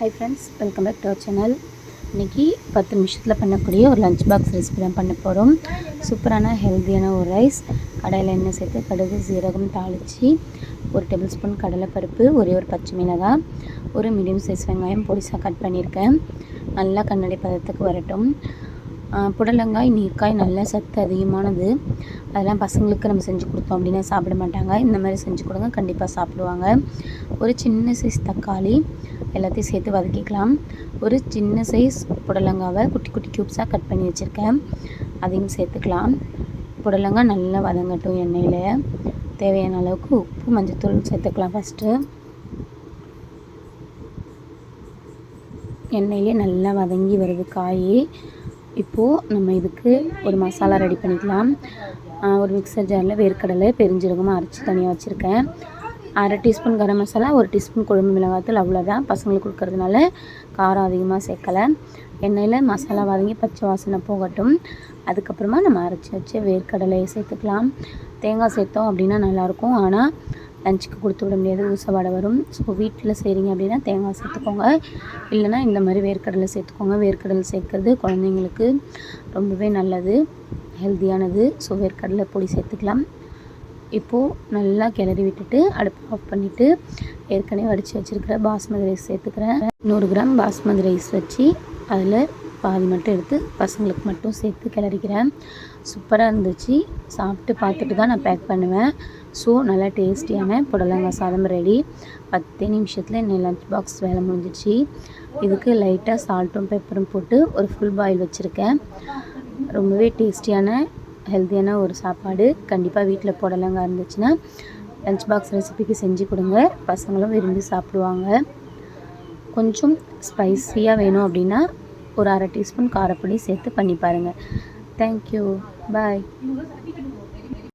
Hi friends, welcome back to our channel. இன்றைக்கி 10 நிமிஷத்தில் பண்ணக்கூடிய ஒரு லஞ்ச் பாக்ஸ் ரெசிபி தான் பண்ண போகிறோம். சூப்பரான ஹெல்த்தியான ஒரு ரைஸ். கடாயில் எண்ணெய் சேர்த்து கடுகு சீரகம் தாளித்து 1 டேபிள் ஸ்பூன் கடலைப்பருப்பு, ஒரே ஒரு பச்சை மிளகாய், ஒரு மீடியம் சைஸ் வெங்காயம் பொடிசாக கட் பண்ணியிருக்கேன். நல்லா கண்ணாடி பதத்துக்கு வரட்டும். புடலங்காய், நீர்க்காய் நல்ல சத்து அதிகமானது. அதெல்லாம் பசங்களுக்கு நம்ம செஞ்சு கொடுத்தோம் அப்படின்னா சாப்பிட மாட்டாங்க. இந்த மாதிரி செஞ்சு கொடுங்க, கண்டிப்பாக சாப்பிடுவாங்க. ஒரு சின்ன சைஸ் தக்காளி எல்லாத்தையும் சேர்த்து வதக்கிக்கலாம். ஒரு சின்ன சைஸ் புடலங்காவை குட்டி குட்டி க்யூப்ஸாக கட் பண்ணி வச்சுருக்கேன், அதையும் சேர்த்துக்கலாம். புடலங்காய் நல்லா வதங்கட்டும். எண்ணெயில் தேவையான அளவுக்கு உப்பு, மஞ்சத்தூள் சேர்த்துக்கலாம். ஃபஸ்ட்டு எண்ணெயிலே நல்லா வதங்கி வருது காய். இப்போது நம்ம இதுக்கு ஒரு மசாலா ரெடி பண்ணிக்கலாம். ஒரு மிக்சர் ஜாரில் வேர்க்கடலை பெருஞ்சீரகமாக அரைச்சி தனியாக வச்சுருக்கேன். 1/2 டீஸ்பூன் கரம் மசாலா, 1 டீஸ்பூன் குழம்பு மிளகாய்த்தூள், அவ்வளோதான். பசங்களுக்கு கொடுக்கறதுனால காரம் அதிகமாக சேர்க்கலை. எண்ணெயில் மசாலா வதங்கி பச்சை வாசனை போகட்டும். அதுக்கப்புறமா நம்ம அரைச்சி வச்ச வேர்க்கடலையை சேர்த்துக்கலாம். தேங்காய் சேர்த்தோம் அப்படின்னா நல்லாயிருக்கும், ஆனால் லஞ்சுக்கு கொடுத்து விட முடியாது, ஊசவாடை வரும். ஸோ வீட்டில் செய்கிறீங்க அப்படின்னா தேங்காய் சேர்த்துக்கோங்க, இல்லைனா இந்த மாதிரி வேர்க்கடலை சேர்த்துக்கோங்க. வேர்க்கடலை சேர்க்குறது குழந்தைங்களுக்கு ரொம்பவே நல்லது, ஹெல்த்தியானது. ஸோ வேர்க்கடலை பொடி சேர்த்துக்கலாம். இப்போது நல்லா கிளறி விட்டுட்டு அடுப்பு ஆஃப் பண்ணிவிட்டு ஏற்கனவே வடித்து வச்சுருக்கிற பாஸ்மதி ரைஸ் சேர்த்துக்கிறேன். 100 கிராம் பாஸ்மதி ரைஸ் வச்சு அதில் பாதி மட்டும் எடுத்து பசங்களுக்கு மட்டும் சேர்த்து கிளறிக்கிறேன். சூப்பராக இருந்துச்சு. சாப்பிட்டு பார்த்துட்டு தான் நான் பேக் பண்ணுவேன். ஸோ நல்லா டேஸ்டியான புடலங்காய் சாதம் ரெடி. 10 நிமிஷத்தில் என் லஞ்ச் பாக்ஸ் வேலை முடிஞ்சிச்சு. இதுக்கு லைட்டாக சால்ட்டும் பெப்பரும் போட்டு ஒரு ஃபுல் பாயில் வச்சுருக்கேன். ரொம்பவே டேஸ்டியான ஹெல்த்தியான ஒரு சாப்பாடு. கண்டிப்பாக வீட்டில் புடலங்காய் இருந்துச்சுன்னா லஞ்ச் பாக்ஸ் ரெசிபிக்கு செஞ்சு கொடுங்க, பசங்களும் விரும்பி சாப்பிடுவாங்க. கொஞ்சம் ஸ்பைஸியாக வேணும் அப்படின்னா ஒரு 1/2 டீஸ்பூன் காரப்பொடி சேர்த்து பண்ணி பாருங்கள். தேங்க்யூ, பாய்.